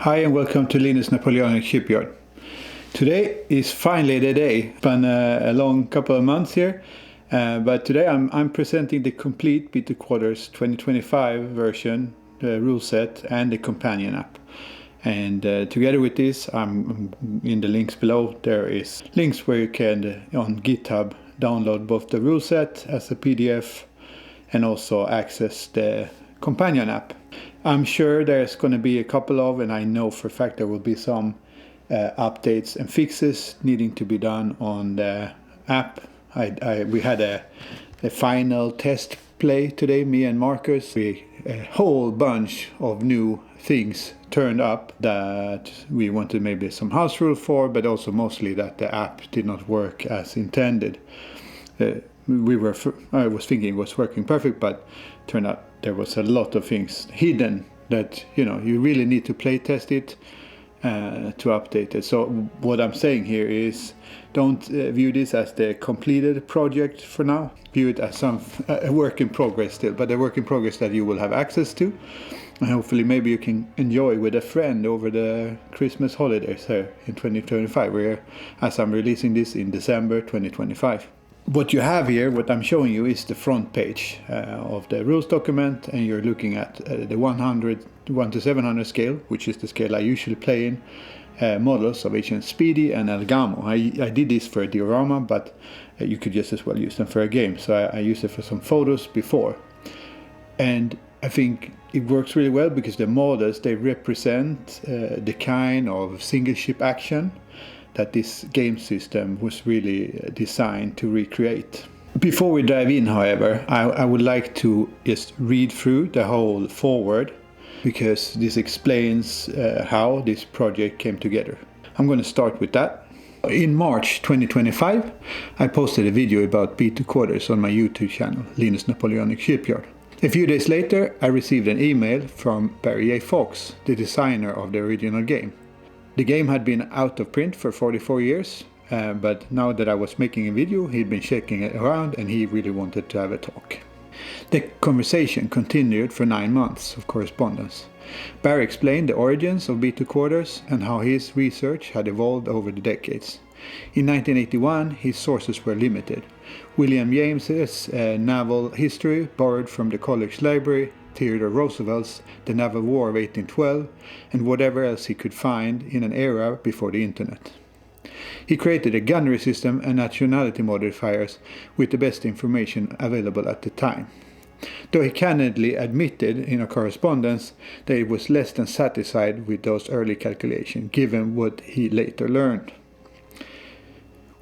Hi and welcome to Linus Napoleonic Shipyard. Today is finally the day. It's been a long couple of months here, but today I'm presenting the complete Beat the Quarters 2025 version, the rule set and the companion app. And together with this, in the links below, there is links where you can on GitHub download both the rule set as a PDF and also access the companion app. I'm sure there's going to be a couple of, and I know for a fact there will be some updates and fixes needing to be done on the app. We had a final test play today, me and Marcus. A whole bunch of new things turned up that we wanted maybe some house rule for, but also mostly that the app did not work as intended. I was thinking it was working perfect, but turned out there was a lot of things hidden that you really need to play test it to update it. So what I'm saying here is don't view this as the completed project for now. View it as a work in progress still, but a work in progress that you will have access to, and hopefully maybe you can enjoy with a friend over the Christmas holidays here in 2025, as I'm releasing this in December 2025. What you have here, what I'm showing you, is the front page of the rules document, and you're looking at the 1 to 700 scale, which is the scale I usually play in, models of HM Speedy and Elgamo. I did this for a diorama, but you could just as well use them for a game, so I used it for some photos before. And I think it works really well because the models, they represent the kind of single ship action that this game system was really designed to recreate. Before we dive in, however, I would like to just read through the whole foreword, because this explains how this project came together. I'm going to start with that. In March 2025, I posted a video about Beat the Quarters on my YouTube channel, Linus Napoleonic Shipyard. A few days later, I received an email from Barry A. Fox, the designer of the original game. The game had been out of print for 44 years, but now that I was making a video, he'd been checking it around and he really wanted to have a talk. The conversation continued for 9 months of correspondence. Barry explained the origins of Beat the Quarters and how his research had evolved over the decades. In 1981, his sources were limited. William James's naval history, borrowed from the college library, Theodore Roosevelt's The Naval War of 1812, and whatever else he could find in an era before the internet. He created a gunnery system and nationality modifiers with the best information available at the time, though he candidly admitted in a correspondence that he was less than satisfied with those early calculations, given what he later learned.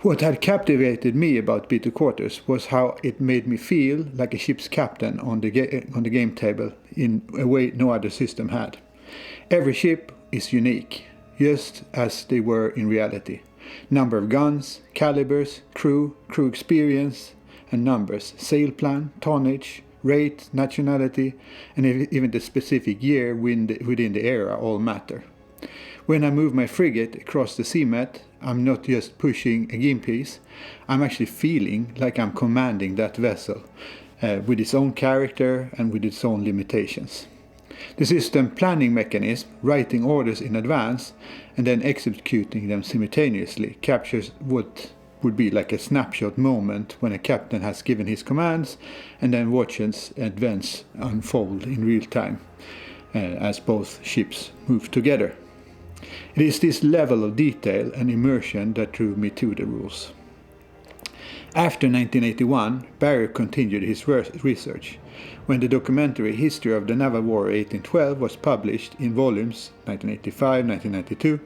What had captivated me about Beat the Quarters was how it made me feel like a ship's captain on the game table in a way no other system had. Every ship is unique, just as they were in reality. Number of guns, calibers, crew experience and numbers, sail plan, tonnage, rate, nationality, and even the specific year within the era all matter. When I move my frigate across the seamat, I'm not just pushing a game piece, I'm actually feeling like I'm commanding that vessel with its own character and with its own limitations. The system planning mechanism, writing orders in advance and then executing them simultaneously, captures what would be like a snapshot moment when a captain has given his commands and then watches events unfold in real time as both ships move together. It is this level of detail and immersion that drew me to the rules. After 1981, Barry continued his research. When the documentary History of the Naval War of 1812 was published in volumes 1985-1992,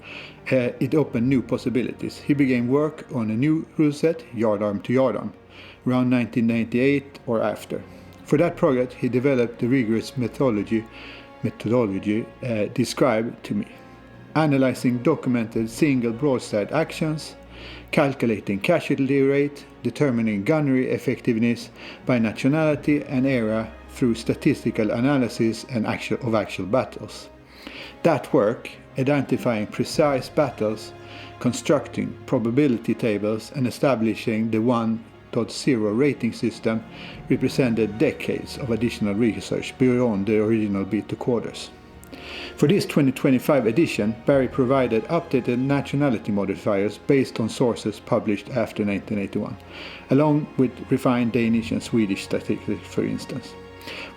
it opened new possibilities. He began work on a new rule set, yardarm to yardarm, around 1998 or after. For that project, he developed the rigorous methodology described to me, analyzing documented single broadside actions, calculating casualty rate, determining gunnery effectiveness by nationality and era through statistical analysis and actual battles. That work, identifying precise battles, constructing probability tables and establishing the 1.0 rating system, represented decades of additional research beyond the original Beat the Quarters. For this 2025 edition, Barry provided updated nationality modifiers based on sources published after 1981, along with refined Danish and Swedish statistics, for instance.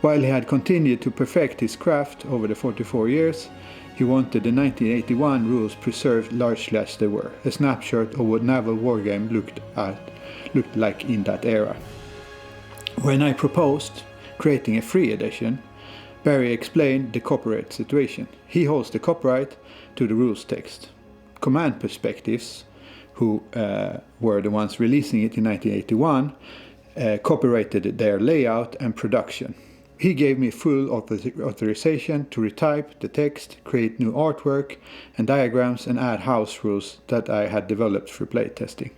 While he had continued to perfect his craft over the 44 years, he wanted the 1981 rules preserved largely as they were, a snapshot of what naval wargame looked like in that era. When I proposed creating a free edition, Barry explained the copyright situation. He holds the copyright to the rules text. Command Perspectives, who were the ones releasing it in 1981, copyrighted their layout and production. He gave me full authorization to retype the text, create new artwork and diagrams, and add house rules that I had developed for playtesting.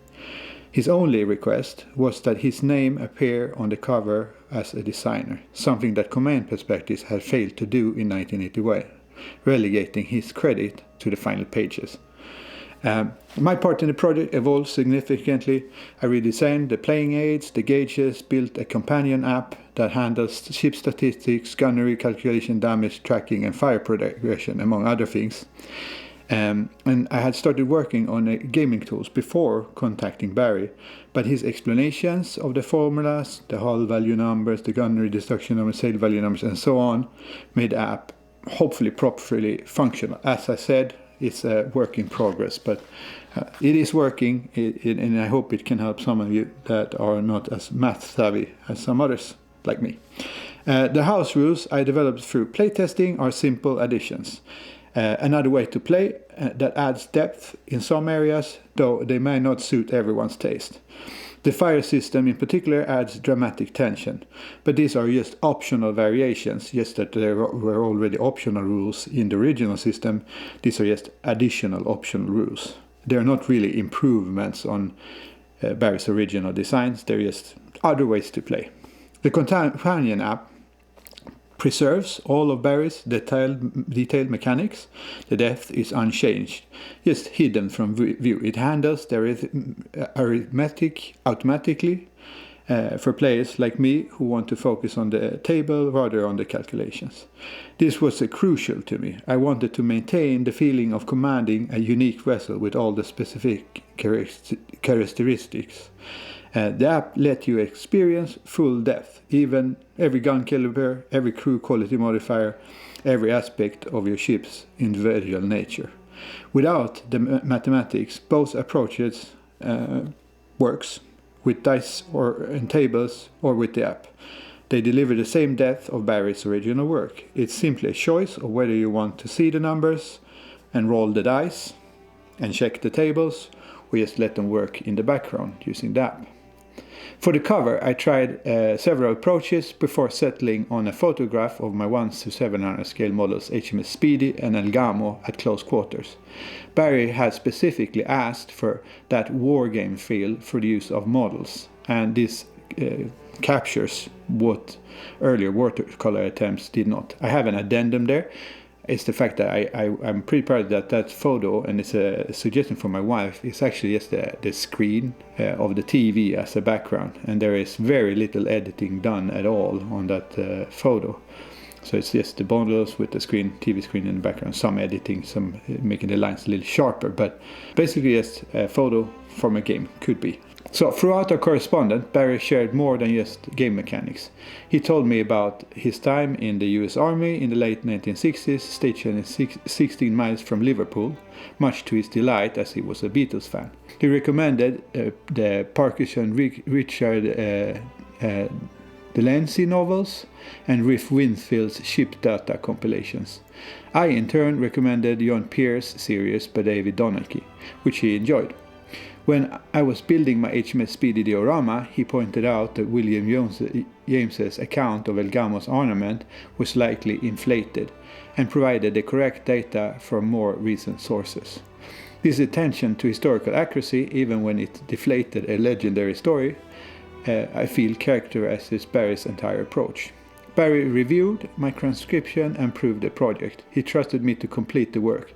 His only request was that his name appear on the cover as a designer, something that Command Perspectives had failed to do in 1981, relegating his credit to the final pages. My part in the project evolved significantly. I redesigned the playing aids, the gauges, built a companion app that handles ship statistics, gunnery calculation, damage tracking, and fire progression, among other things. And I had started working on gaming tools before contacting Barry, but his explanations of the formulas, the hull value numbers, the gunnery destruction numbers, sail value numbers, and so on, made the app hopefully properly functional. As I said, it's a work in progress, but it is working, and I hope it can help some of you that are not as math savvy as some others like me. The house rules I developed through playtesting are simple additions. Another way to play that adds depth in some areas, though they may not suit everyone's taste. The fire system in particular adds dramatic tension, but these are just optional variations, just that there were already optional rules in the original system. These are just additional optional rules. They are not really improvements on Barry's original designs, they're just other ways to play. The companion app preserves all of Barry's detailed mechanics. The depth is unchanged, just hidden from view. It handles the arithmetic automatically for players like me who want to focus on the table rather on the calculations. This was crucial to me. I wanted to maintain the feeling of commanding a unique vessel with all the specific characteristics. The app let you experience full depth, even every gun caliber, every crew quality modifier, every aspect of your ship's individual nature. Without the mathematics, both approaches works, with dice and tables or with the app. They deliver the same depth of Barry's original work. It's simply a choice of whether you want to see the numbers and roll the dice and check the tables, or just let them work in the background using the app. For the cover, I tried several approaches before settling on a photograph of my 1-700 scale models HMS Speedy and Elgamo at close quarters. Barry had specifically asked for that wargame feel for the use of models, and this captures what earlier watercolor attempts did not. I have an addendum there. It's the fact that I'm pretty proud that photo, and it's a suggestion from my wife, is actually just the screen of the TV as a background, and there is very little editing done at all on that photo. So it's just the bundles with the TV screen in the background, some editing, some making the lines a little sharper, but basically just a photo from a game, could be. So throughout our correspondence, Barry shared more than just game mechanics. He told me about his time in the US Army in the late 1960s, stationed 16 miles from Liverpool, much to his delight as he was a Beatles fan. He recommended the Parkinson Richard Delancey novels and Riff Winfield's Ship Data compilations. I in turn recommended John Pierce series by David Donachie, which he enjoyed. When I was building my HMS Speedy diorama, he pointed out that William James's account of Elgamo's armament was likely inflated, and provided the correct data from more recent sources. This attention to historical accuracy, even when it deflated a legendary story, I feel characterizes Barry's entire approach. Barry reviewed my transcription and approved the project. He trusted me to complete the work.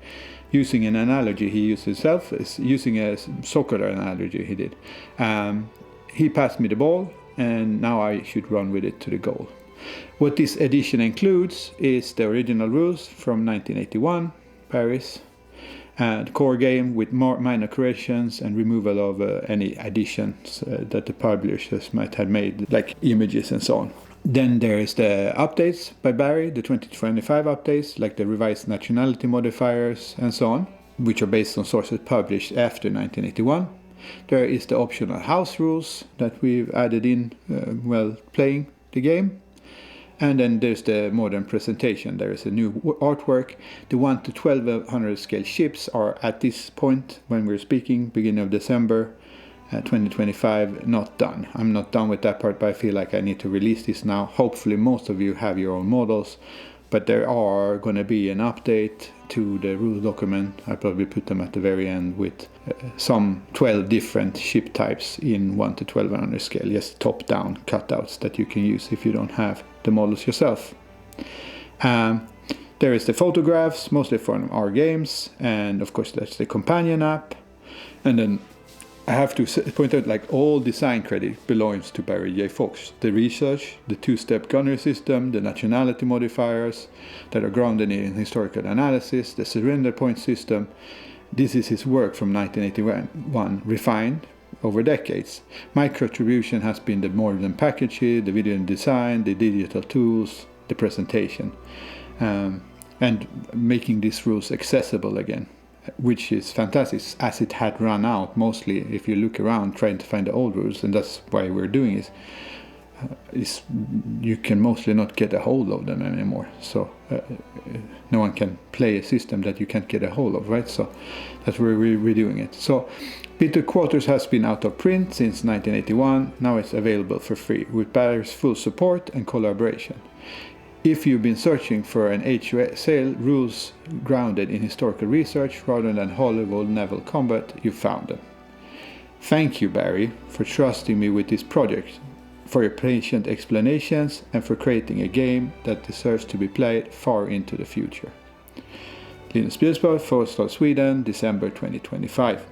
Using an analogy he used himself, using a soccer analogy he did. He passed me the ball, and now I should run with it to the goal. What this edition includes is the original rules from 1981, Paris, and core game with more minor corrections and removal of any additions that the publishers might have made, like images and so on. Then there is the updates by Barry, the 2025 updates, like the revised nationality modifiers and so on, which are based on sources published after 1981. There is the optional house rules that we've added in while playing the game. And then there's the modern presentation. There is a new artwork. The 1 to 1200 scale ships are at this point, when we're speaking, beginning of December 2025, not done. I'm not done with that part, but I feel like I need to release this now. Hopefully most of you have your own models, but there are going to be an update to the rule document. I probably put them at the very end with some 12 different ship types in 1 to 1200 scale, just top-down cutouts that you can use if you don't have the models yourself. There is the photographs, mostly from our games, and of course that's the companion app. And then I have to point out, like, all design credit belongs to Barry J. Fox. The research, the two-step gunnery system, the nationality modifiers that are grounded in historical analysis, the surrender point system. This is his work from 1981, refined over decades. My contribution has been the modern packaging, the video design, the digital tools, the presentation, and making these rules accessible again, which is fantastic, as it had run out mostly. If you look around trying to find the old rules, and that's why we're doing it, is you can mostly not get a hold of them anymore. So no one can play a system that you can't get a hold of, right? So that's where we're redoing it. So Peter Quarters has been out of print since 1981. Now it's available for free with Barry's full support and collaboration. If you've been searching for an HU sale rules grounded in historical research rather than Hollywood naval combat, you found them. Thank you, Barry, for trusting me with this project, for your patient explanations, and for creating a game that deserves to be played far into the future. Linus Björnsberg, Forestad, Sweden, December 2025.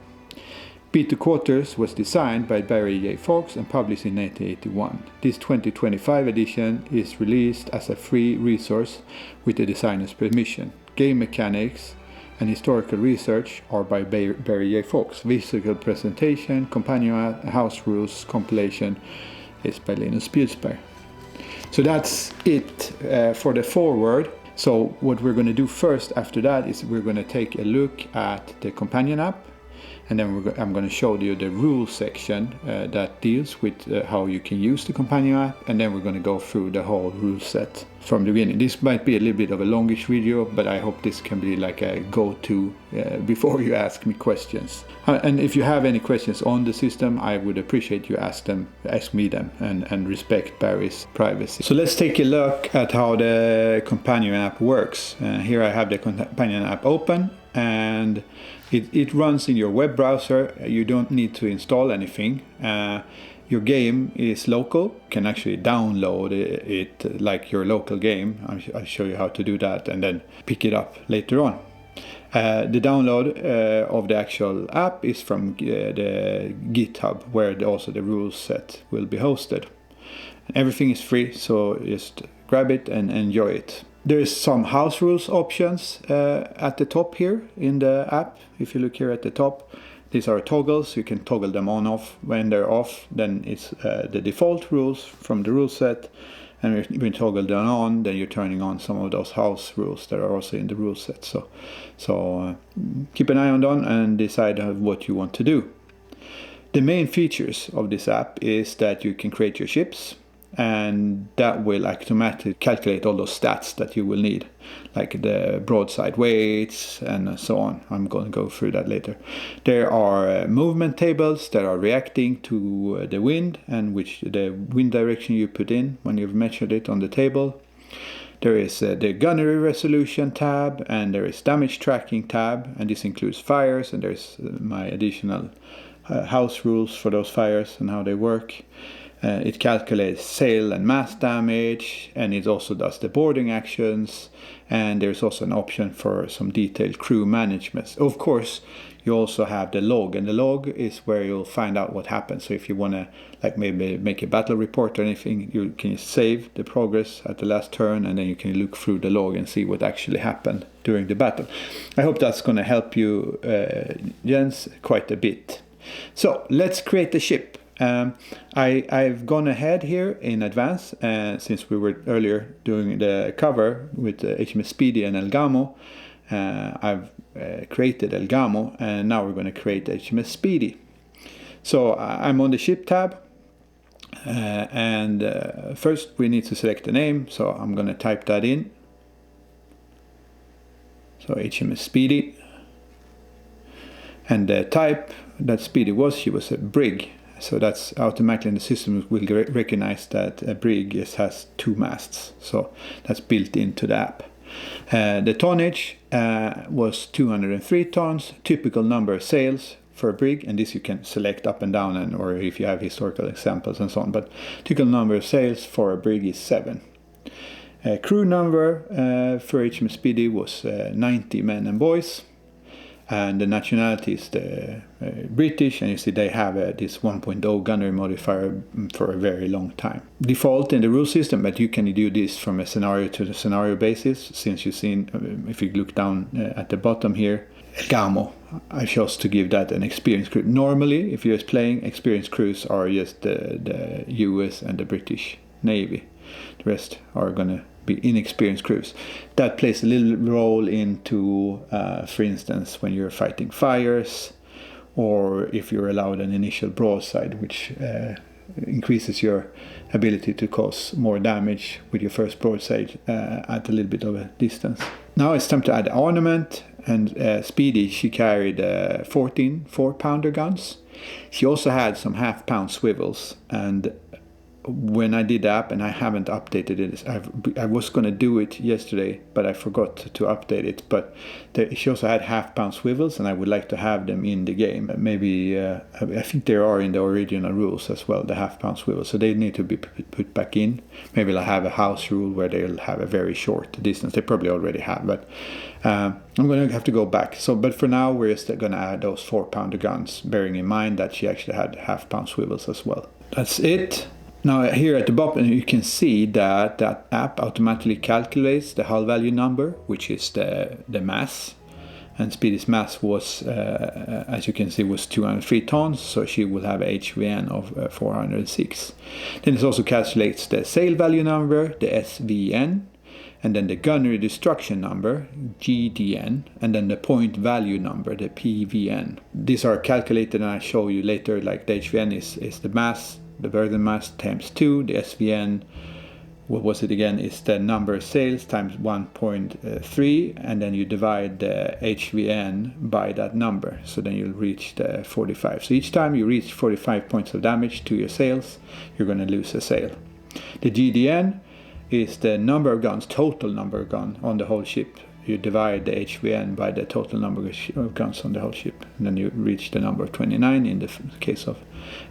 Peter Quarters was designed by Barry J. Fox and published in 1981. This 2025 edition is released as a free resource with the designer's permission. Game mechanics and historical research are by Barry J. Fox. Visual presentation, companion house rules compilation is by Linus Björnsberg. So that's it for the foreword. So what we're going to do first after that is we're going to take a look at the companion app. And then I'm going to show you the rules section that deals with how you can use the companion app. And then we're going to go through the whole rule set from the beginning. This might be a little bit of a longish video, but I hope this can be like a go-to before you ask me questions. And if you have any questions on the system, I would appreciate you ask me them, and respect Barry's privacy. So let's take a look at how the companion app works. Here I have the companion app open, and it runs in your web browser. You don't need to install anything. Your game is local. You can actually download it like your local game. I'll show you how to do that and then pick it up later on. The download of the actual app is from the GitHub, where also the rules set will be hosted. Everything is free, so just grab it and enjoy it. There is some house rules options at the top here in the app. If you look here at the top, these are toggles. You can toggle them on off. When they're off, then it's the default rules from the rule set. And when you toggle them on, then you're turning on some of those house rules that are also in the rule set. So keep an eye on them and decide what you want to do. The main features of this app is that you can create your ships, and that will automatically calculate all those stats that you will need, like the broadside weights and so on. I'm going to go through that later. There are movement tables that are reacting to the wind, and which the wind direction you put in when you've measured it on the table. There is the gunnery resolution tab, and there is damage tracking tab, and this includes fires, and there's my additional house rules for those fires and how they work. It calculates sail and mast damage, and it also does the boarding actions, and there's also an option for some detailed crew management. Of course, you also have the log, and the log is where you'll find out what happens. So if you want to like maybe make a battle report or anything, you can save the progress at the last turn, and then you can look through the log and see what actually happened during the battle. I hope that's going to help you, Jens, quite a bit. So let's create the ship. I've gone ahead here in advance, since we were earlier doing the cover with HMS Speedy and El Gamo. I've created El Gamo, and now we're going to create HMS Speedy. So I'm on the ship tab, and first we need to select the name, so I'm going to type that in. So HMS Speedy, and the type that Speedy was, she was a brig. So that's automatically in the system will recognize that a brig has 2 masts. So that's built into the app. The tonnage was 203 tons, typical number of sails for a brig, and this you can select up and down, and or if you have historical examples and so on. But typical number of sails for a brig is 7. Crew number for HMS Speedy was 90 men and boys. And the nationality is the British, and you see they have this 1.0 gunnery modifier for a very long time. Default in the rule system, but you can do this from a scenario to the scenario basis, since you've seen, if you look down at the bottom here, El Gamo, I chose to give that an experienced crew. Normally, if you're just playing, experienced crews are just the US and the British Navy. The rest are going to be inexperienced crews. That plays a little role into, for instance, when you're fighting fires, or if you're allowed an initial broadside, which increases your ability to cause more damage with your first broadside at a little bit of a distance. Now it's time to add ornament, and Speedy, she carried 14 4-pounder guns. She also had some half-pound swivels, and when I did the app, and I haven't updated it, I was going to do it yesterday, but I forgot to update it. But she also had half-pound swivels, and I would like to have them in the game. Maybe, I think they are in the original rules as well, the half-pound swivels, so they need to be put back in. Maybe I'll have a house rule where they'll have a very short distance. They probably already have, but I'm going to have to go back. So, but for now, we're just going to add those 4-pounder guns, bearing in mind that she actually had half-pound swivels as well. That's it. Now here at the bottom you can see that that app automatically calculates the hull value number, which is the mass, and Speedy's mass was, as you can see, was 203 tons, so she will have HVN of 406. Then it also calculates the sail value number, the SVN, and then the gunnery destruction number, GDN, and then the point value number, the PVN. These are calculated, and I'll show you later, like the HVN is the mass, the burden mass times 2, the SVN, what was it again, is the number of sails times 1.3, and then you divide the HVN by that number, so then you'll reach the 45. So each time you reach 45 points of damage to your sails, you're going to lose a sail. The GDN is the number of guns, total number of guns on the whole ship. You divide the HVN by the total number of guns on the whole ship, and then you reach the number of 29 in the case of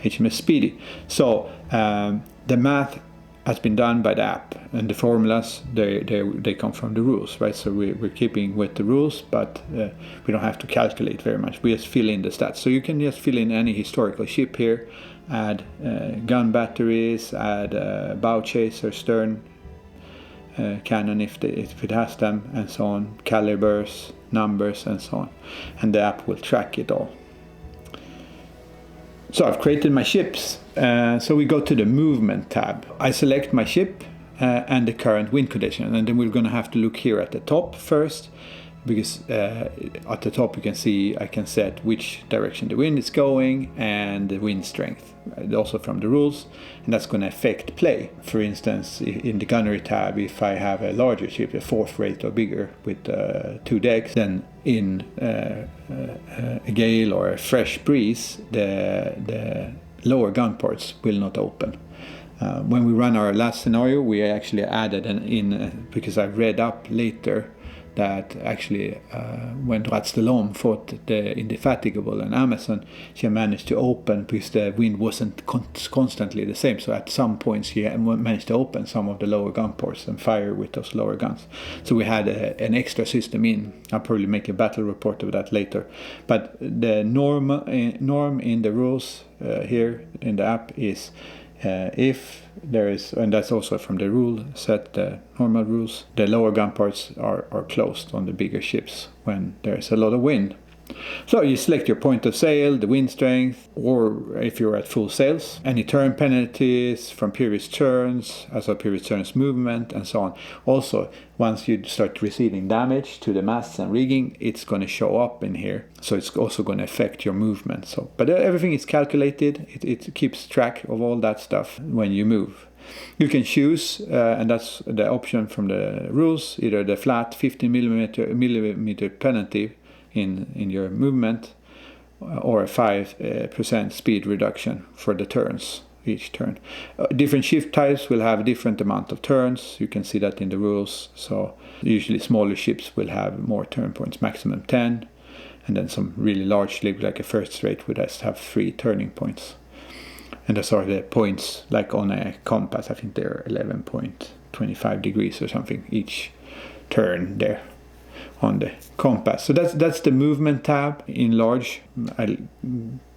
HMS Speedy. So the math has been done by the app, and the formulas, they come from the rules, right? So we're keeping with the rules, but we don't have to calculate very much. We just fill in the stats. So you can just fill in any historical ship here, add gun batteries, add bow chaser, stern cannon if it has them, and so on, calibers, numbers, and so on, and the app will track it all. So I've created my ships, so we go to the movement tab. I select my ship and the current wind condition, and then we're going to have to look here at the top first, because at the top you can see I can set which direction the wind is going and the wind strength, also from the rules, and that's going to affect play. For instance, in the gunnery tab, if I have a larger ship, a 4th rate or bigger with 2 decks, then in a gale or a fresh breeze, the lower gun ports will not open. When we run our last scenario, we actually added because I read up later that actually when Ratz de l'Homme fought the Indefatigable in Amazon, she managed to open, because the wind wasn't constantly the same, so at some points she managed to open some of the lower gun ports and fire with those lower guns. So we had an extra system in. I'll probably make a battle report of that later, but the norm in the rules here in the app is if there is, and that's also from the rule set, the normal rules, the lower gun ports are closed on the bigger ships when there's a lot of wind. So you select your point of sail, the wind strength, or if you're at full sails, any turn penalties from previous turns, also previous turns movement, and so on. Also, once you start receiving damage to the masts and rigging, it's going to show up in here. So it's also going to affect your movement. So, but everything is calculated. It keeps track of all that stuff when you move. You can choose, and that's the option from the rules, either the flat 15 millimeter penalty in your movement, or a 5% speed reduction for the turns each turn. Different ship types will have different amount of turns. You can see that in the rules. So usually smaller ships will have more turn points, maximum 10, and then some really large ship like a first rate would have 3 turning points. And those are the points, like on a compass. I think they're 11.25 degrees or something each turn there on the compass. So that's the movement tab in large. I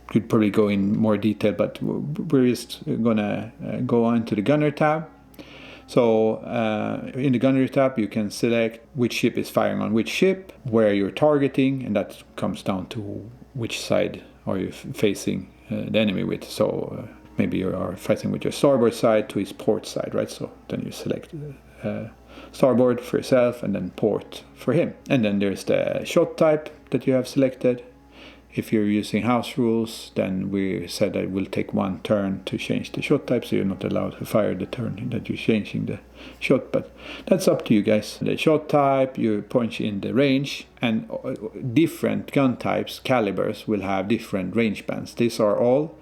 could probably go in more detail, but we're just gonna go on to the gunner tab. So in the gunner tab you can select which ship is firing on which ship, where you're targeting, and that comes down to which side are you facing the enemy with. So maybe you are fighting with your starboard side to his port side, right? So then you select starboard for yourself and then port for him. And then there's the shot type that you have selected. If you're using house rules, then we said that it will take 1 turn to change the shot type, so you're not allowed to fire the turn that you're changing the shot, but that's up to you guys. The shot type, you punch in the range, and different gun types, calibers, will have different range bands. These are all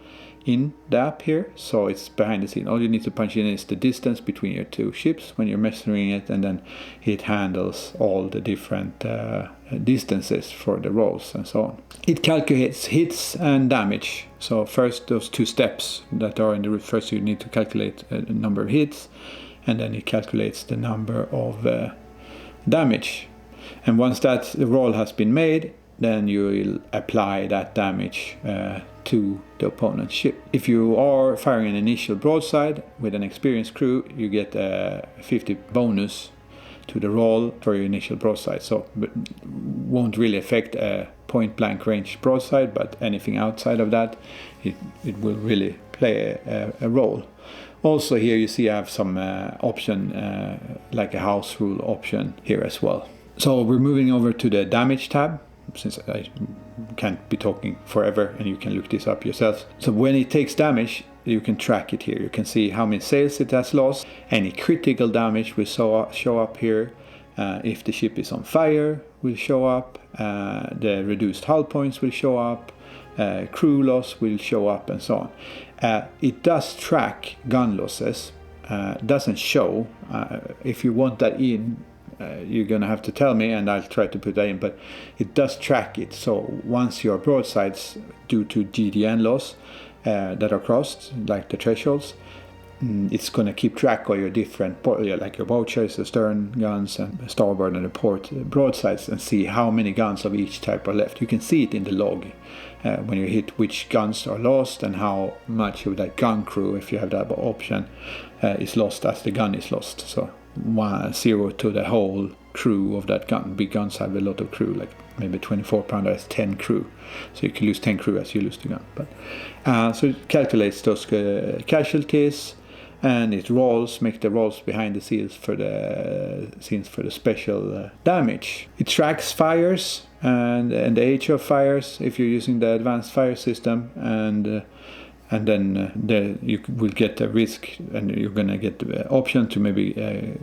in the app here, so it's behind the scene. All you need to punch in is the distance between your two ships when you're measuring it, and then it handles all the different distances for the rolls and so on. It calculates hits and damage. So first, those 2 steps that are in the first, you need to calculate the number of hits, and then it calculates the number of damage. And once that roll has been made, then you will apply that damage to the opponent's ship. If you are firing an initial broadside with an experienced crew, you get a 50 bonus to the roll for your initial broadside. So won't really affect a point blank range broadside, but anything outside of that, it will really play a role. Also here you see I have some option, like a house rule option here as well. So we're moving over to the damage tab, since I can't be talking forever and you can look this up yourself. So when it takes damage, you can track it here. You can see how many sails it has lost. Any critical damage will show up here. If the ship is on fire, will show up. The reduced hull points will show up. Crew loss will show up, and so on. It does track gun losses. Doesn't show. If you want that in, you're going to have to tell me, and I'll try to put that in, but it does track it. So once your broadsides due to GDN loss that are crossed, like the thresholds, it's going to keep track of your different, like your bow chase, the stern guns, and the starboard and the port broadsides, and see how many guns of each type are left. You can see it in the log when you hit which guns are lost and how much of that gun crew, if you have that option, is lost as the gun is lost. So 0 to the whole crew of that gun. Big guns have a lot of crew, like maybe 24 pounder has 10 crew, so you can lose 10 crew as you lose the gun. But so it calculates those casualties, and it make the rolls behind the scenes for the special damage. It tracks fires and the age of fires if you're using the advanced fire system, and then you will get a risk, and you're going to get the option to maybe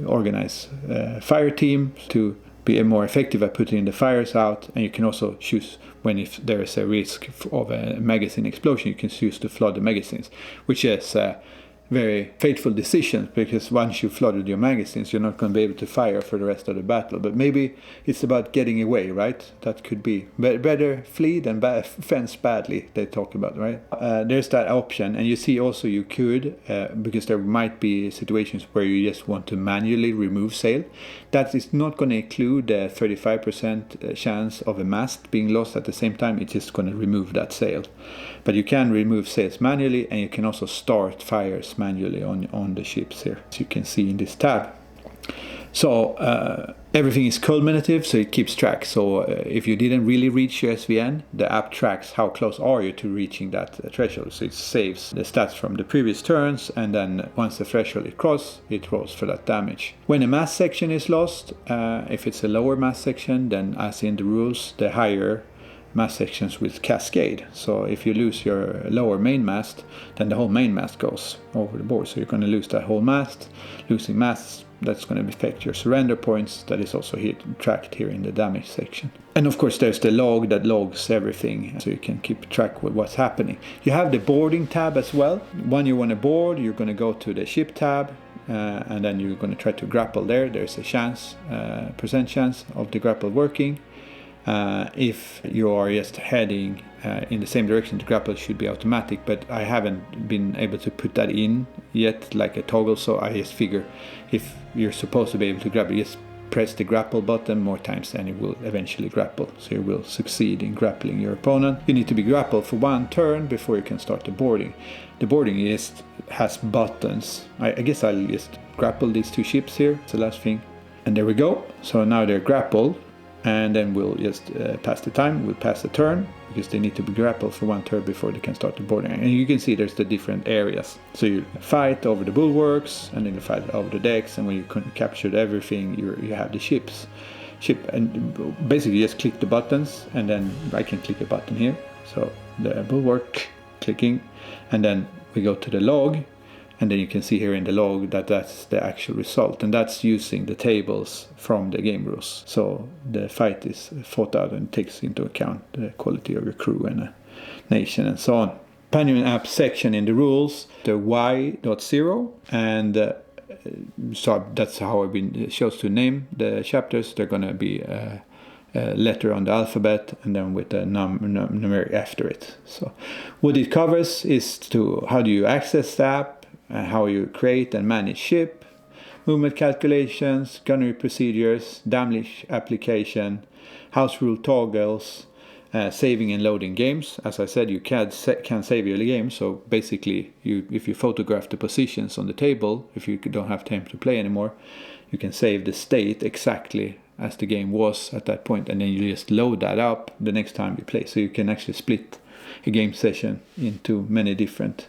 organize a fire team to be more effective at putting the fires out. And you can also choose if there is a risk of a magazine explosion, you can choose to flood the magazines, which is very fateful decisions, because once you've flooded your magazines, you're not going to be able to fire for the rest of the battle. But maybe it's about getting away, right? That could be better flee than fence badly, they talk about, right? There's that option. And you see also you could, because there might be situations where you just want to manually remove sail. That is not going to include the 35% chance of a mast being lost at the same time. It's just going to remove that sail. But you can remove sails manually, and you can also start fires manually on the ships here, as you can see in this tab. So everything is cumulative, so it keeps track. So if you didn't really reach your SVN, the app tracks how close are you to reaching that threshold. So it saves the stats from the previous turns, and then once the threshold is crossed, it rolls for that damage. When a mast section is lost, if it's a lower mast section, then as in the rules, the higher mast sections will cascade. So if you lose your lower main mast, then the whole main mast goes over the board. So you're going to lose that whole mast. Losing masts, that's going to affect your surrender points. That is also tracked here in the damage section. And of course there's the log that logs everything, so you can keep track with what's happening. You have the boarding tab as well. When you want to board, you're going to go to the ship tab, and then you're going to try to grapple there. There's a chance, percent chance of the grapple working. If you are just heading in the same direction, the grapple should be automatic, but I haven't been able to put that in yet, like a toggle, so I just figure if you're supposed to be able to grapple, just press the grapple button more times and it will eventually grapple, so you will succeed in grappling your opponent. You need to be grappled for one turn before you can start the boarding. The boarding just has buttons. I guess I'll just grapple these two ships here, it's the last thing. And there we go, so now they're grappled. And then we'll just pass the time, we'll pass the turn, because they need to be grappled for one turn before they can start the boarding. And you can see there's the different areas. So you fight over the bulwarks, and then you fight over the decks, and when you captured everything, you have the ship. And basically just click the buttons, and then I can click a button here. So the bulwark, clicking, and then we go to the log. And then you can see here in the log that that's the actual result, and that's using the tables from the game rules. So the fight is fought out and takes into account the quality of your crew and a nation and so on. Companion app section in the rules, the Y.0, and so that's how I've been chose to name the chapters. They're going to be a letter on the alphabet and then with a numeric after it. So what it covers is how do you access the app, how you create and manage ship, movement calculations, gunnery procedures, damage application, house rule toggles, saving and loading games. As I said, you can save your game, so basically if you photograph the positions on the table, if you don't have time to play anymore, you can save the state exactly as the game was at that point, and then you just load that up the next time you play. So you can actually split a game session into many different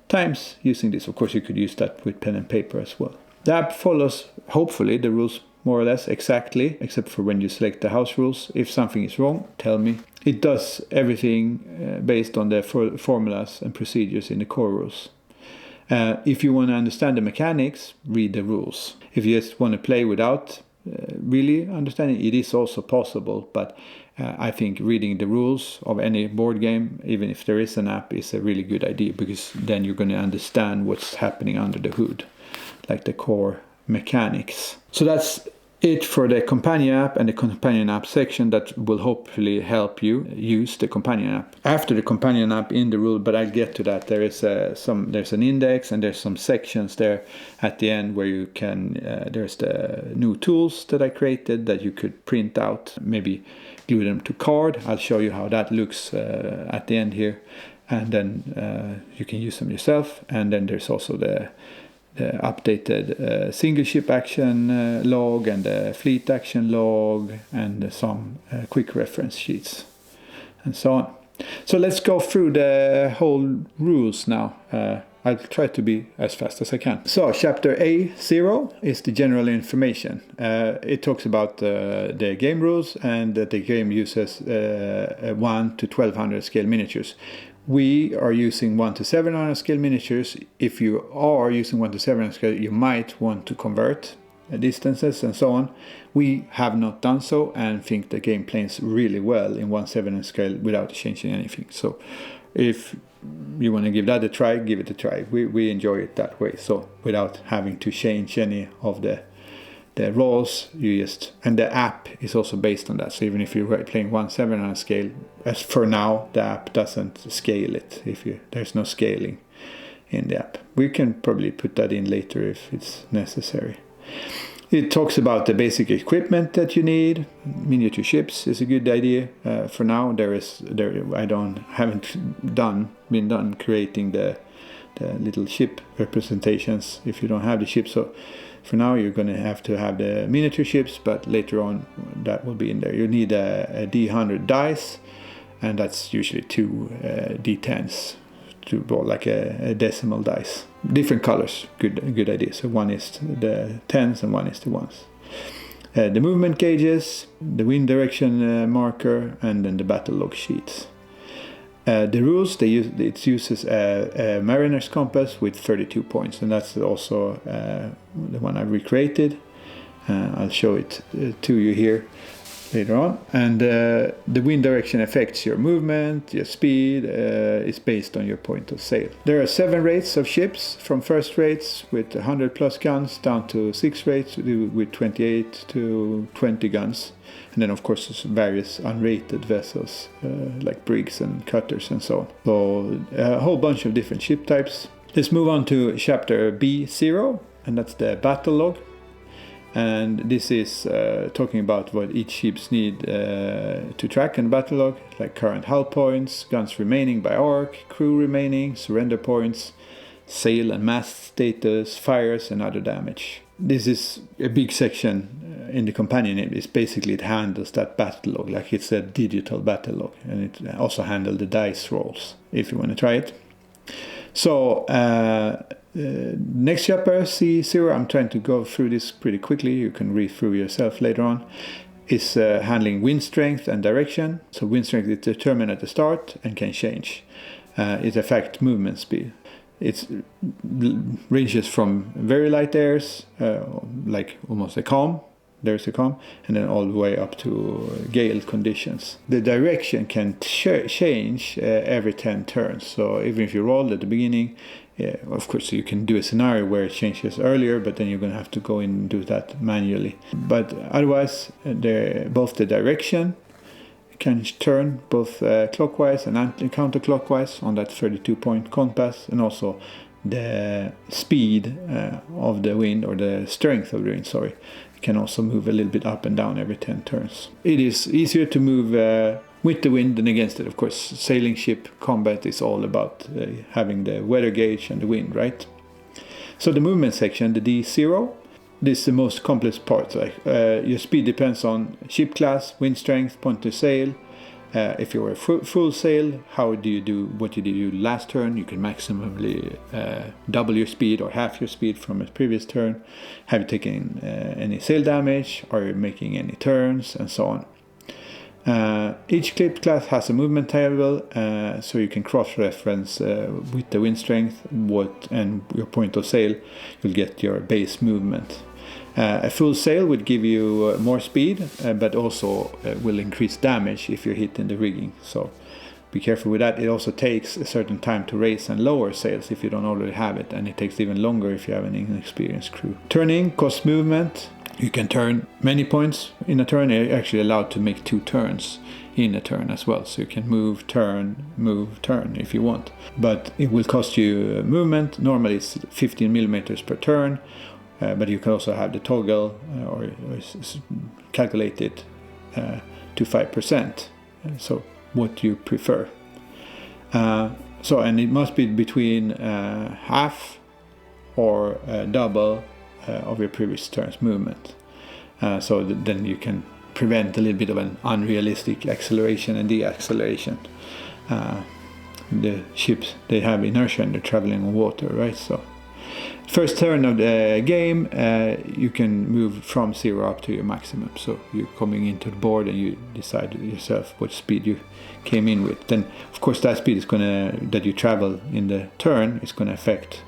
times using this. Of course, you could use that with pen and paper as well. The app follows, hopefully, the rules more or less exactly, except for when you select the house rules. If something is wrong, tell me. It does everything based on the formulas and procedures in the core rules. If you want to understand the mechanics, read the rules. If you just want to play without really understanding, it is also possible, but I think reading the rules of any board game, even if there is an app, is a really good idea, because then you're going to understand what's happening under the hood, like the core mechanics. So that's it for the companion app and the companion app section. That will hopefully help you use the companion app. After the companion app in the rule, but I'll get to that, there's an index and there's some sections there at the end where you can there's the new tools that I created that you could print out, maybe glue them to card. I'll show you how that looks at the end here, and then you can use them yourself. And then there's also the updated single ship action log and the fleet action log and some quick reference sheets and so on. So let's go through the whole rules now. I'll try to be as fast as I can. So chapter A0 is the general information. It talks about the game rules and that the game uses 1 to 1200 scale miniatures. We are using 1 to 700 scale miniatures. If you are using 1 to 700 scale, you might want to convert distances and so on. We have not done so and think the game plays really well in 1 700 scale without changing anything. So if you want to give that a try, give it a try. We enjoy it that way, so without having to change any of the roles, and the app is also based on that. So even if you're playing 1/7 on a scale, as for now, the app doesn't scale it. There's no scaling in the app. We can probably put that in later if it's necessary. It talks about the basic equipment that you need. Miniature ships is a good idea. For now, haven't been done creating the little ship representations if you don't have the ship. So for now, you're going to have the miniature ships, but later on that will be in there. You need a D100 dice, and that's usually 2 D10s. To roll like a decimal dice. Different colors, good idea. So one is the 10s and one is the 1s. The movement gauges, the wind direction marker, and then the battle log sheets. The rules, it uses a mariner's compass with 32 points, and that's also the one I recreated. I'll show it to you here later on. And the wind direction affects your movement, your speed, is based on your point of sail. There are 7 rates of ships, from first rates with 100 plus guns down to 6 rates with 28 to 20 guns. And then of course there's various unrated vessels like brigs and cutters and so on. So a whole bunch of different ship types. Let's move on to chapter B0, and that's the battle log. And this is talking about what each ships need to track in battle log, like current hull points, guns remaining by arc, crew remaining, surrender points, sail and mast status, fires and other damage. This is a big section in the companion name. It handles that battle log like it's a digital battle log, and it also handles the dice rolls if you want to try it. So next chapter, C0, I'm trying to go through this pretty quickly. You can read through yourself later on. Is handling wind strength and direction. So wind strength is determined at the start and can change. It affects movement speed. It ranges from very light airs, like almost a calm. There's a calm, and then all the way up to gale conditions. The direction can change every 10 turns. So even if you roll at the beginning, of course you can do a scenario where it changes earlier, but then you're going to have to go in and do that manually. But otherwise, both the direction can turn both clockwise and counterclockwise on that 32-point compass, and also the speed of the wind, or the strength of the wind, can also move a little bit up and down every 10 turns. It is easier to move with the wind than against it. Of course, sailing ship combat is all about having the weather gauge and the wind, right? So the movement section, the D0, this is the most complex part. Your speed depends on ship class, wind strength, point of sail. If you were full sail, what you did last turn? You can maximally double your speed or half your speed from a previous turn. Have you taken any sail damage? Are you making any turns? And so on. Each ship class has a movement table, so you can cross-reference with the wind strength and your point of sail. You'll get your base movement. A full sail would give you more speed, but also will increase damage if you're hit in the rigging. So be careful with that. It also takes a certain time to raise and lower sails if you don't already have it, and it takes even longer if you have an inexperienced crew. Turning costs movement. You can turn many points in a turn. You're actually allowed to make 2 turns in a turn as well. So you can move, turn if you want. But it will cost you movement. Normally it's 15 millimeters per turn. But you can also have the toggle or calculate it to 5%. So what you prefer. And it must be between half or double of your previous turn's movement. So then you can prevent a little bit of an unrealistic acceleration and deceleration. The ships, they have inertia and they're traveling on water, right? So first turn of the game, you can move from 0 up to your maximum. So you're coming into the board and you decide yourself what speed you came in with. Then, of course, that speed that you travel in the turn is going to affect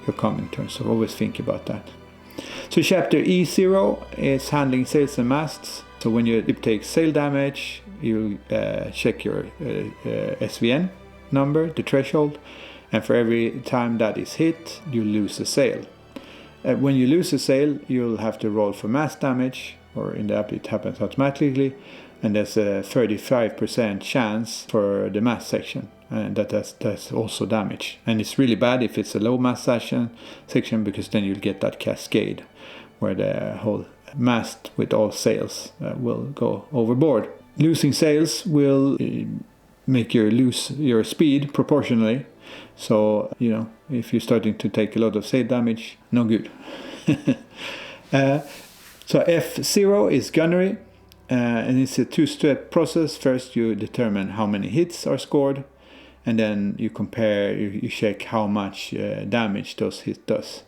your coming turn. So always think about that. So chapter E0 is handling sails and masts. So when your ship takes sail damage, you check your SVN number, the threshold, and for every time that is hit, you lose a sail. When you lose a sail, you'll have to roll for mass damage, or in the app it happens automatically, and there's a 35% chance for the mass section, and that's also damage. And it's really bad if it's a low mass section, because then you'll get that cascade, where the whole mast with all sails will go overboard. Losing sails will make you lose your speed proportionally. So, if you're starting to take a lot of sail damage, no good. So F0 is gunnery, and it's a two-step process. First, you determine how many hits are scored, and then you compare, you check how much damage those hits does.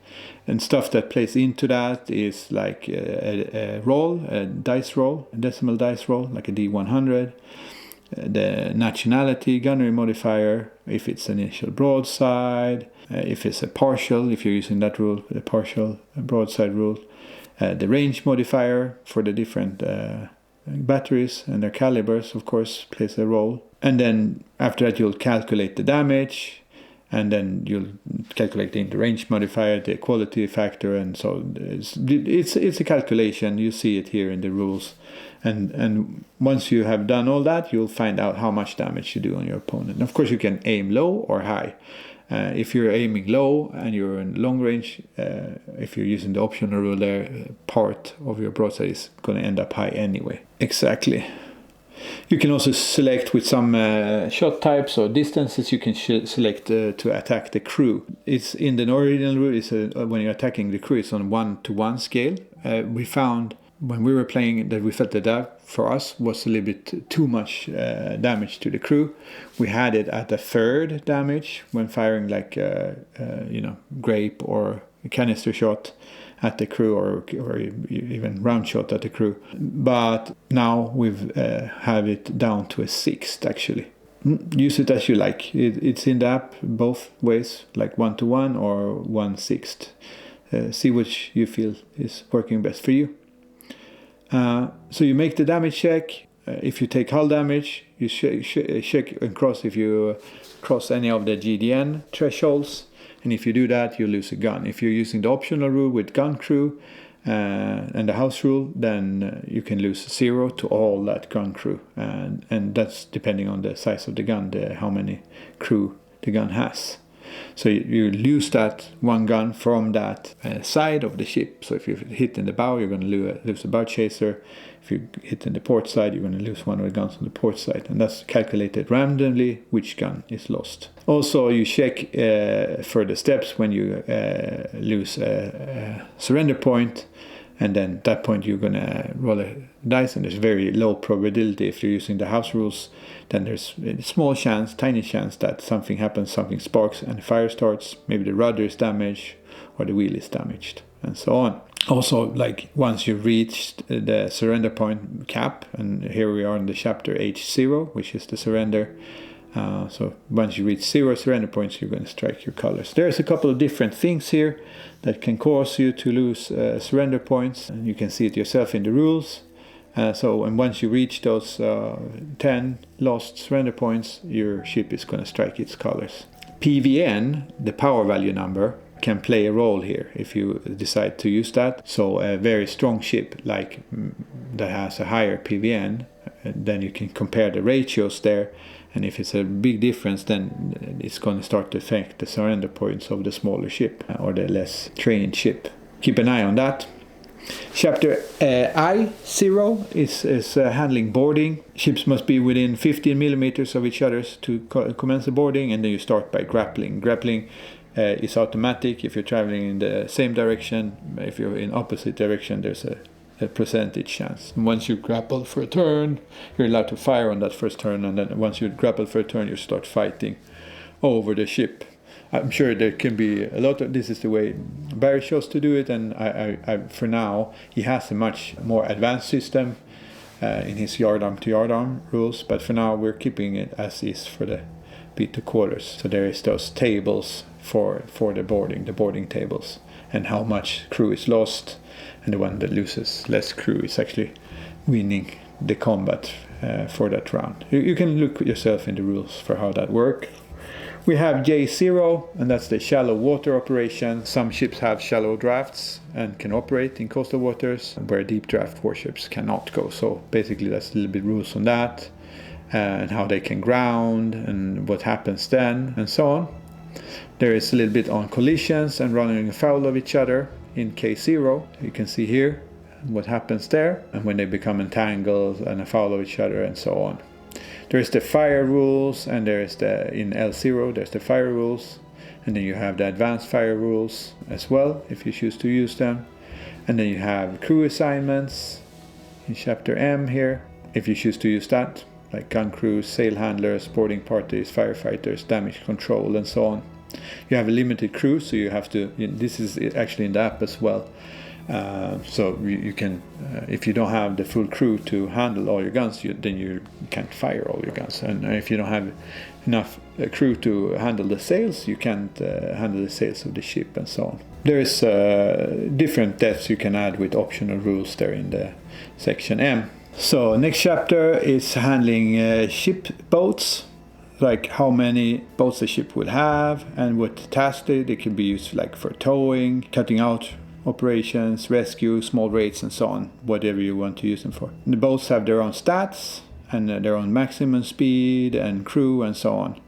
And stuff that plays into that is like a roll, a dice roll, a decimal dice roll, like a D100. The nationality, gunnery modifier, if it's an initial broadside, if it's a partial, if you're using that rule, the partial broadside rule. The range modifier for the different batteries and their calibers, of course, plays a role. And then after that, you'll calculate the damage, and then you'll calculate the range modifier, the quality factor, and so it's a calculation. You see it here in the rules. And once you have done all that, you'll find out how much damage you do on your opponent. And of course, you can aim low or high. If you're aiming low and you're in long range, if you're using the optional rule there, part of your broadside is going to end up high anyway. Exactly. You can also select with some shot types or distances. You can select to attack the crew. It's in the original rule. It's when you're attacking the crew, it's on 1-to-1 scale. We found when we were playing that we felt that for us was a little bit too much damage to the crew. We had it at a third damage when firing like grape or a canister shot at the crew, or even round shot at the crew. But now we've have it down to a sixth actually. Use it as you like. It's in the app both ways, like 1-to-1 or 1/6. See which you feel is working best for you. So you make the damage check. If you take hull damage, you check and cross if you cross any of the GDN thresholds. And if you do that, you lose a gun. If you're using the optional rule with gun crew and the house rule, then you can lose 0 to all that gun crew. And that's depending on the size of the gun, how many crew the gun has. So you lose that one gun from that side of the ship. So if you hit in the bow, you're going to lose a bow chaser. If you hit in the port side, you're going to lose one of the guns on the port side. And that's calculated randomly which gun is lost. Also, you check for the steps when you lose a surrender point. And then at that point, you're going to roll a dice, and there's very low probability if you're using the house rules. Then there's a small chance, tiny chance that something happens, something sparks, and the fire starts. Maybe the rudder is damaged, or the wheel is damaged, and so on. Also, like once you've reached the surrender point cap, and here we are in the chapter H0, which is the surrender. So once you reach 0 surrender points, you're going to strike your colors. There's a couple of different things here that can cause you to lose surrender points, and you can see it yourself in the rules. And once you reach those 10 lost surrender points, your ship is going to strike its colors. PVN, the power value number, can play a role here if you decide to use that. So a very strong ship like that has a higher PVN, then you can compare the ratios there. And if it's a big difference, then it's going to start to affect the surrender points of the smaller ship or the less trained ship. Keep an eye on that. Chapter I0 is handling boarding. Ships must be within 15 millimeters of each other to commence the boarding, and then you start by grappling. Grappling is automatic if you're traveling in the same direction. If you're in opposite direction, there's a percentage chance. And once you grapple for a turn, you're allowed to fire on that first turn, and then once you grapple for a turn, you start fighting over the ship. I'm sure there can be a lot of, this is the way Barry chose to do it, and I for now he has a much more advanced system in his yardarm to yardarm rules, but for now we're keeping it as is for the beat to quarters. So there is those tables for the boarding tables, and how much crew is lost, and the one that loses less crew is actually winning the combat for that round. You can look yourself in the rules for how that works. We have J0, and that's the shallow water operation. Some ships have shallow drafts and can operate in coastal waters, where deep draft warships cannot go. So basically that's a little bit rules on that, and how they can ground, and what happens then, and so on. There is a little bit on collisions and running afoul of each other in K0. You can see here what happens there, and when they become entangled and afoul of each other, and so on. There's the fire rules, and there's in L0 there's the fire rules, and then you have the advanced fire rules as well if you choose to use them. And then you have crew assignments in chapter M here if you choose to use that, like gun crews, sail handlers, boarding parties, firefighters, damage control, and so on. You have a limited crew, so you have to, this is actually in the app as well. So you can, if you don't have the full crew to handle all your guns, then you can't fire all your guns. And if you don't have enough crew to handle the sails, you can't handle the sails of the ship, and so on. There is different depths you can add with optional rules there in the section M. So next chapter is handling ship boats, like how many boats the ship will have and what tasks they can be used like for towing, cutting out operations, rescue, small raids, and so on, whatever you want to use them for. The boats have their own stats and their own maximum speed and crew, and so on.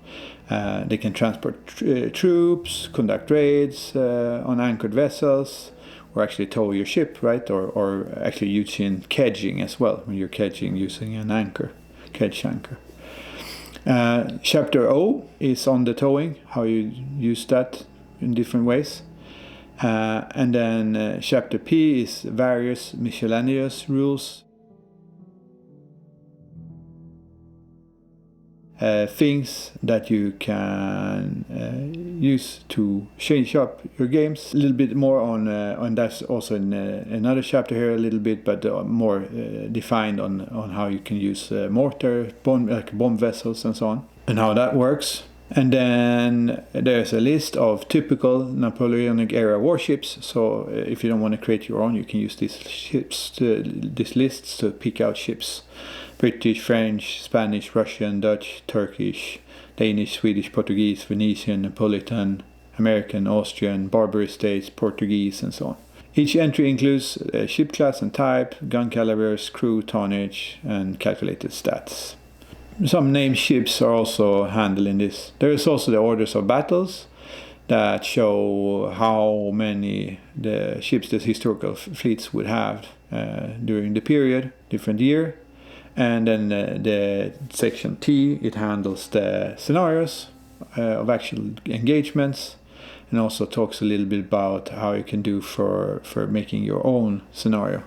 They can transport troops, conduct raids on anchored vessels, or actually tow your ship, right? Or actually using kedging as well, when you're kedging using an anchor, kedge anchor. Chapter O is on the towing, how you use that in different ways. And then chapter P is various miscellaneous rules. Things that you can use to change up your games. A little bit more on that's also in another chapter here a little bit, but more defined on how you can use mortar, bomb vessels, and so on, and how that works. And then there's a list of typical Napoleonic era warships. So if you don't want to create your own, you can use these lists to pick out ships. British, French, Spanish, Russian, Dutch, Turkish, Danish, Swedish, Portuguese, Venetian, Neapolitan, American, Austrian, Barbary States, Portuguese, and so on. Each entry includes ship class and type, gun calibers, crew, tonnage, and calculated stats. Some named ships are also handled in this. There is also the orders of battles that show how many the ships the historical fleets would have during the period, different year. And then the section T, it handles the scenarios of actual engagements, and also talks a little bit about how you can do for making your own scenario.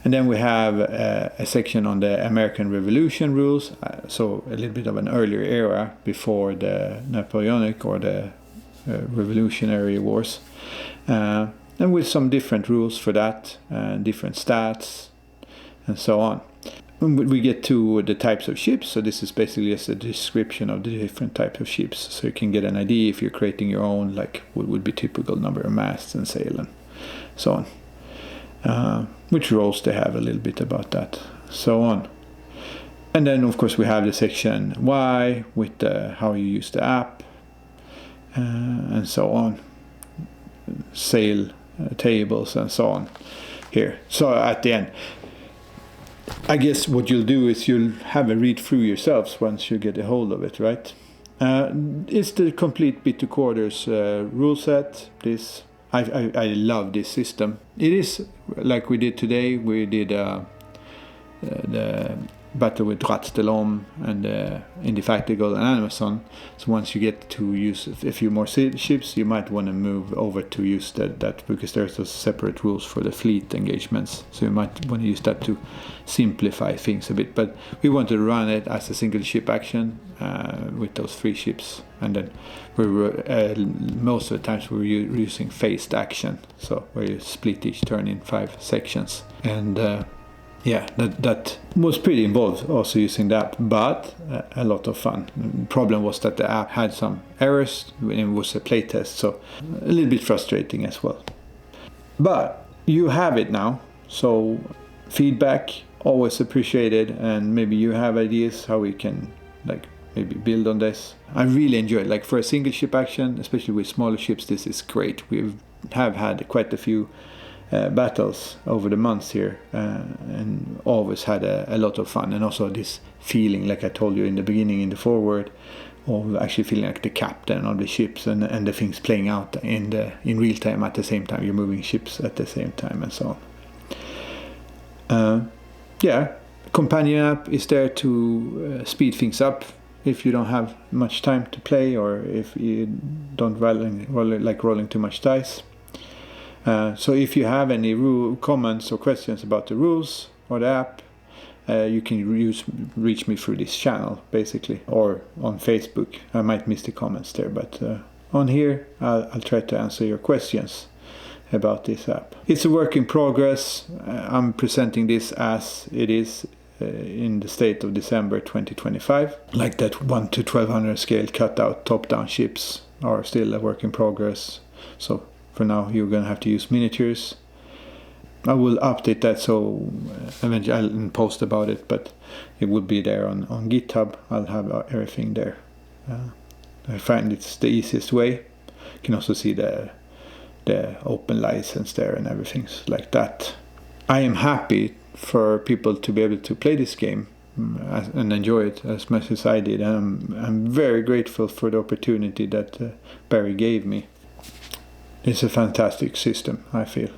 And then we have a section on the American Revolution rules, so a little bit of an earlier era before the Napoleonic or the Revolutionary Wars, and with some different rules for that, different stats, and so on. We get to the types of ships, so this is basically just a description of the different types of ships, so you can get an idea if you're creating your own, like what would be typical number of masts and sail and so on. Which roles they have, a little bit about that, so on. And then of course we have the section Y with how you use the app, and so on, sail tables and so on here. So at the end, I guess what you'll do is you'll have a read through yourselves once you get a hold of it, right? It's the complete bit to quarters rule set. This I love this system. It is like we did today. We did the battle with Ratstelom and Indefatigable and Amazon. So once you get to use a few more ships, you might want to move over to use that because there's those separate rules for the fleet engagements. So you might want to use that to simplify things a bit. But we want to run it as a single ship action with those 3 ships, and then we were most of the times we were using phased action, so where you split each turn in 5 sections. And yeah, that was pretty involved also using that, but a lot of fun. The problem was that the app had some errors when it was a playtest, so a little bit frustrating as well. But you have it now, so feedback always appreciated, and maybe you have ideas how we can maybe build on this. I really enjoy it. Like for a single ship action, especially with smaller ships, this is great. We have had quite a few battles over the months here, and always had a lot of fun. And also this feeling, like I told you in the beginning in the foreword, of actually feeling like the captain of the ships, and the things playing out in real time at the same time. You're moving ships at the same time and so on. Companion app is there to speed things up if you don't have much time to play, or if you don't like rolling too much dice. So if you have any comments or questions about the rules or the app, you can reach me through this channel, basically, or on Facebook. I might miss the comments there, but on here I'll try to answer your questions about this app. It's a work in progress. I'm presenting this as it is in the state of December 2025. Like that 1 to 1200 scale cutout top-down ships are still a work in progress. So for now you're going to have to use miniatures. I will update that, so eventually I'll post about it, but it will be there on GitHub. I'll have everything there. I find it's the easiest way. You can also see the open license there and everything like that. I am happy for people to be able to play this game and enjoy it as much as I did. I'm very grateful for the opportunity that Barry gave me. It's a fantastic system, I feel.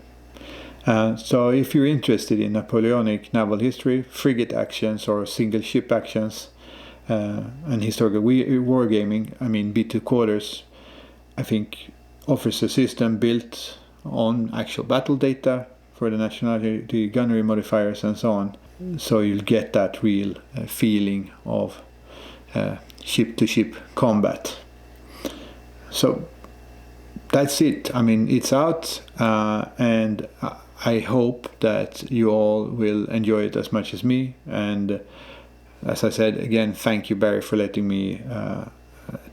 So if you're interested in Napoleonic naval history, frigate actions or single ship actions, and historical wargaming, I mean B2 Quarters, I think offers a system built on actual battle data for the nationality, gunnery modifiers and so on. So you'll get that real feeling of ship-to-ship combat. So that's it. I mean, it's out, and I hope that you all will enjoy it as much as me. And as I said, again, thank you, Barry, for letting me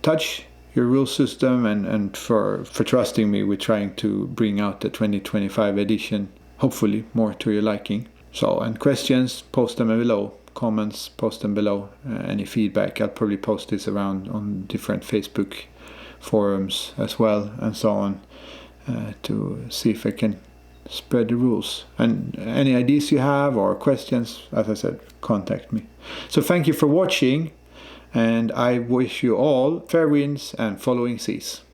touch your rule system, and for trusting me with trying to bring out the 2025 edition, hopefully more to your liking. So, and questions, post them below. Comments, post them below. Any feedback, I'll probably post this around on different Facebook forums as well, and so on, to see if I can spread the rules. And any ideas you have or questions, as I said, contact me. So thank you for watching, and I wish you all fair winds and following seas.